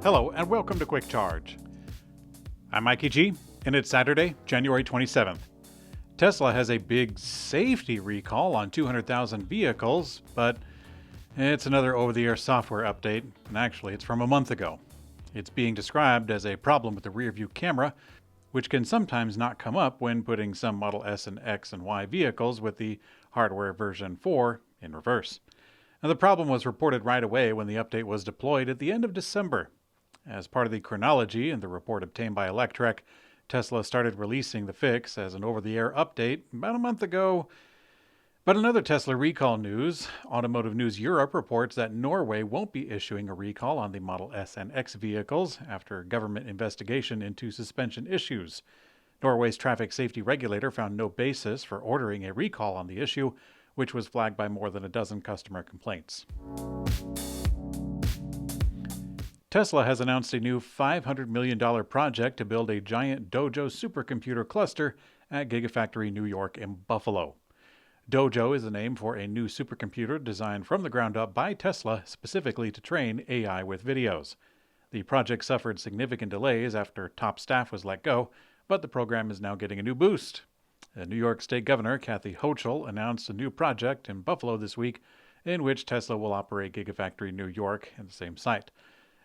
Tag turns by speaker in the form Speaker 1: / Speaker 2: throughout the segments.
Speaker 1: Hello and welcome to Quick Charge. I'm Mikey G, and it's Saturday, January 27th. Tesla has a big safety recall on 200,000 vehicles, but it's another over-the-air software update, and actually it's from a month ago. It's being described as a problem with the rear-view camera, which can sometimes not come up when putting some Model S and X and Y vehicles with the hardware version 4 in reverse. Now, the problem was reported right away when the update was deployed at the end of December. As part of the chronology in the report obtained by Electrek, Tesla started releasing the fix as an over-the-air update about a month ago. But in other Tesla recall news, Automotive News Europe reports that Norway won't be issuing a recall on the Model S and X vehicles after government investigation into suspension issues. Norway's traffic safety regulator found no basis for ordering a recall on the issue, which was flagged by more than a dozen customer complaints. Tesla has announced a new $500 million project to build a giant Dojo supercomputer cluster at Gigafactory New York in Buffalo. Dojo is the name for a new supercomputer designed from the ground up by Tesla specifically to train AI with videos. The project suffered significant delays after top staff was let go, but the program is now getting a new boost. The New York State Governor Kathy Hochul announced a new project in Buffalo this week in which Tesla will operate Gigafactory New York at the same site.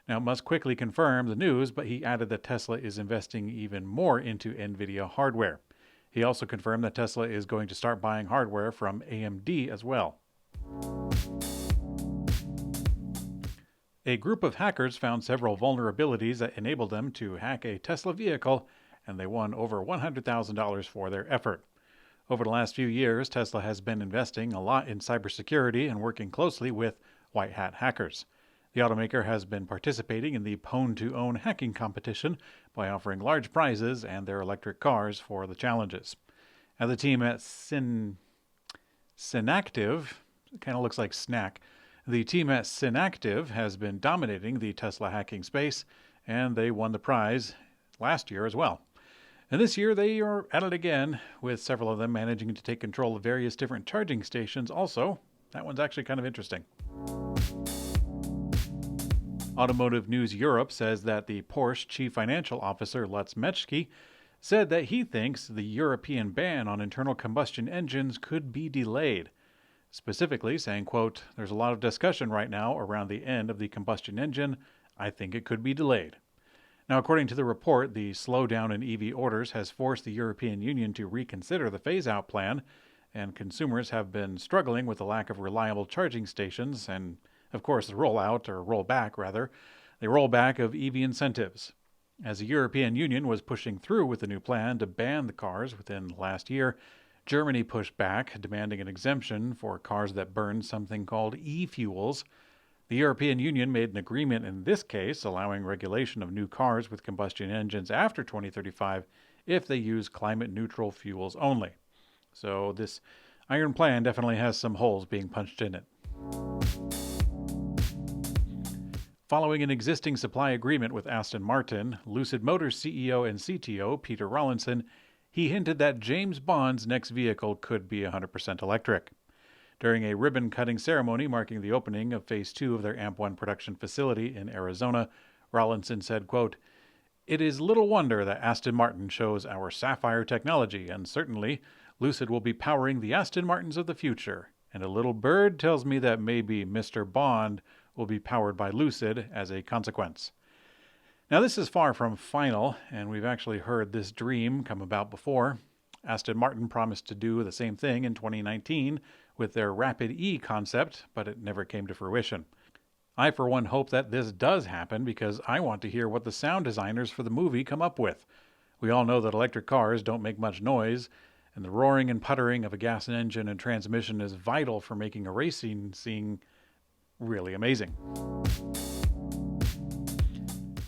Speaker 1: Now, Musk quickly confirmed the news, but he added that Tesla is investing even more into NVIDIA hardware. He also confirmed that Tesla is going to start buying hardware from AMD as well. A group of hackers found several vulnerabilities that enabled them to hack a Tesla vehicle, and they won over $100,000 for their effort. Over the last few years, Tesla has been investing a lot in cybersecurity and working closely with white hat hackers. The automaker has been participating in the Pwn2Own hacking competition by offering large prizes and their electric cars for the challenges. Now, the team at Synactive, kind of looks like snack, the team at Synactive has been dominating the Tesla hacking space, and they won the prize last year as well. And this year they are at it again, with several of them managing to take control of various different charging stations also. That one's actually kind of interesting. Automotive News Europe says that the Porsche chief financial officer Lutz Metschke said that he thinks the European ban on internal combustion engines could be delayed. Specifically saying, quote, "There's a lot of discussion right now around the end of the combustion engine. I think it could be delayed." Now, according to the report, the slowdown in EV orders has forced the European Union to reconsider the phase-out plan, and consumers have been struggling with the lack of reliable charging stations and, of course, the rollback of EV incentives. As the European Union was pushing through with the new plan to ban the cars within last year, Germany pushed back, demanding an exemption for cars that burn something called e-fuels. The European Union made an agreement in this case, allowing regulation of new cars with combustion engines after 2035 if they use climate-neutral fuels only. So this iron plan definitely has some holes being punched in it. Following an existing supply agreement with Aston Martin, Lucid Motors CEO and CTO Peter Rawlinson, he hinted that James Bond's next vehicle could be 100% electric. During a ribbon-cutting ceremony marking the opening of Phase 2 of their AMP-1 production facility in Arizona, Rawlinson said, quote, "It is little wonder that Aston Martin chose our Sapphire technology, and certainly Lucid will be powering the Aston Martins of the future. And a little bird tells me that maybe Mr. Bond will be powered by Lucid as a consequence." Now, this is far from final, and we've actually heard this dream come about before. Aston Martin promised to do the same thing in 2019 with their Rapid E concept, but it never came to fruition. I, for one, hope that this does happen because I want to hear what the sound designers for the movie come up with. We all know that electric cars don't make much noise, and the roaring and puttering of a gas engine and transmission is vital for making a racing scene really amazing.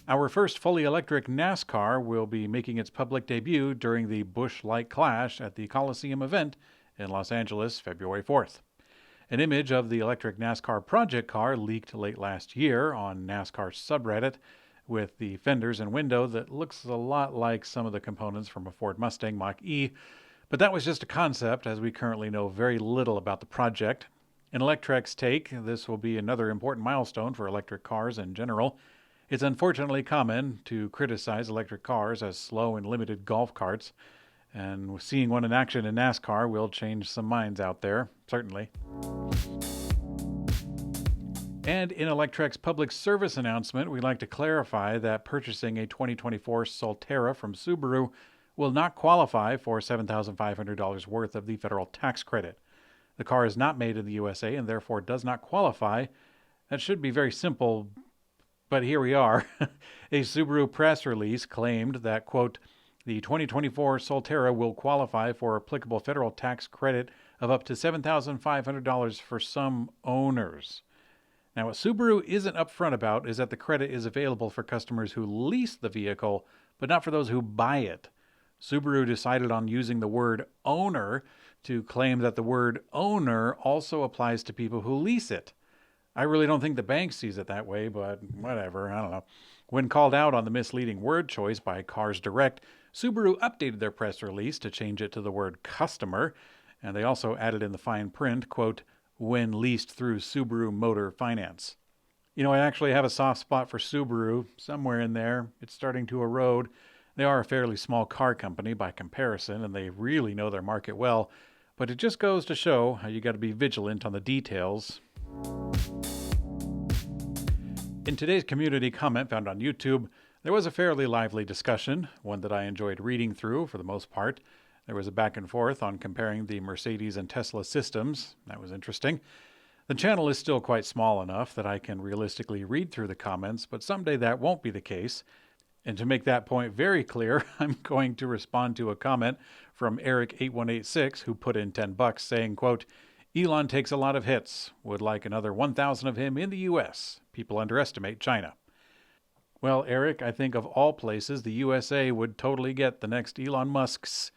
Speaker 1: Our first fully electric NASCAR will be making its public debut during the Busch Light Clash at the Coliseum event in Los Angeles, February 4th. An image of the electric NASCAR project car leaked late last year on NASCAR's subreddit with the fenders and window that looks a lot like some of the components from a Ford Mustang Mach-E, but that was just a concept as we currently know very little about the project. In Electrek's take, this will be another important milestone for electric cars in general. It's unfortunately common to criticize electric cars as slow and limited golf carts, and seeing one in action in NASCAR will change some minds out there, certainly. And in Electrek's public service announcement, we'd like to clarify that purchasing a 2024 Solterra from Subaru will not qualify for $7,500 worth of the federal tax credit. The car is not made in the USA and therefore does not qualify. That should be very simple, but here we are. A Subaru press release claimed that, quote, the 2024 Solterra will qualify for applicable federal tax credit of up to $7,500 for some owners. Now, what Subaru isn't upfront about is that the credit is available for customers who lease the vehicle, but not for those who buy it. Subaru decided on using the word owner to claim that the word owner also applies to people who lease it. I really don't think the bank sees it that way, but whatever, I don't know. When called out on the misleading word choice by Cars Direct, Subaru updated their press release to change it to the word customer, and they also added in the fine print, quote, when leased through Subaru Motor Finance. You know, I actually have a soft spot for Subaru somewhere in there. It's starting to erode. They are a fairly small car company by comparison, and they really know their market well, but it just goes to show how you got to be vigilant on the details. In today's community comment found on YouTube, there was a fairly lively discussion, one that I enjoyed reading through for the most part. There was a back and forth on comparing the Mercedes and Tesla systems. That was interesting. The channel is still quite small enough that I can realistically read through the comments, but someday that won't be the case. And to make that point very clear, I'm going to respond to a comment from Eric8186 who put in $10 saying, quote, Elon takes a lot of hits. Would like another 1,000 of him in the U.S. People underestimate China. Well, Eric, I think of all places, the USA would totally get the next Elon Musk's.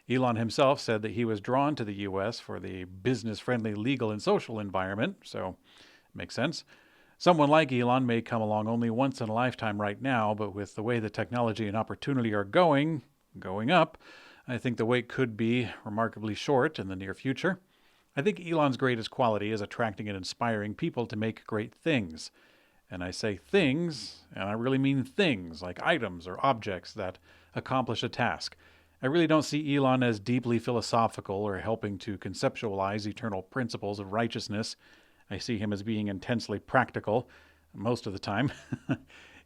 Speaker 1: Elon himself said that he was drawn to the U.S. for the business-friendly legal and social environment, so it makes sense. Someone like Elon may come along only once in a lifetime right now, but with the way the technology and opportunity are going up, I think the wait could be remarkably short in the near future. I think Elon's greatest quality is attracting and inspiring people to make great things. And I say things, and I really mean things, like items or objects that accomplish a task. I really don't see Elon as deeply philosophical or helping to conceptualize eternal principles of righteousness. I see him as being intensely practical most of the time.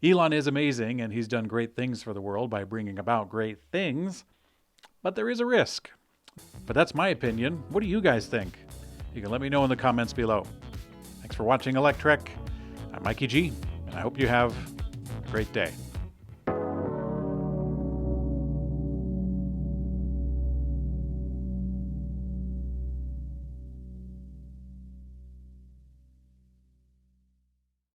Speaker 1: Elon is amazing, and he's done great things for the world by bringing about great things, but there is a risk. But that's my opinion. What do you guys think? You can let me know in the comments below. Thanks for watching Electrek. I'm Mikey G, and I hope you have a great day.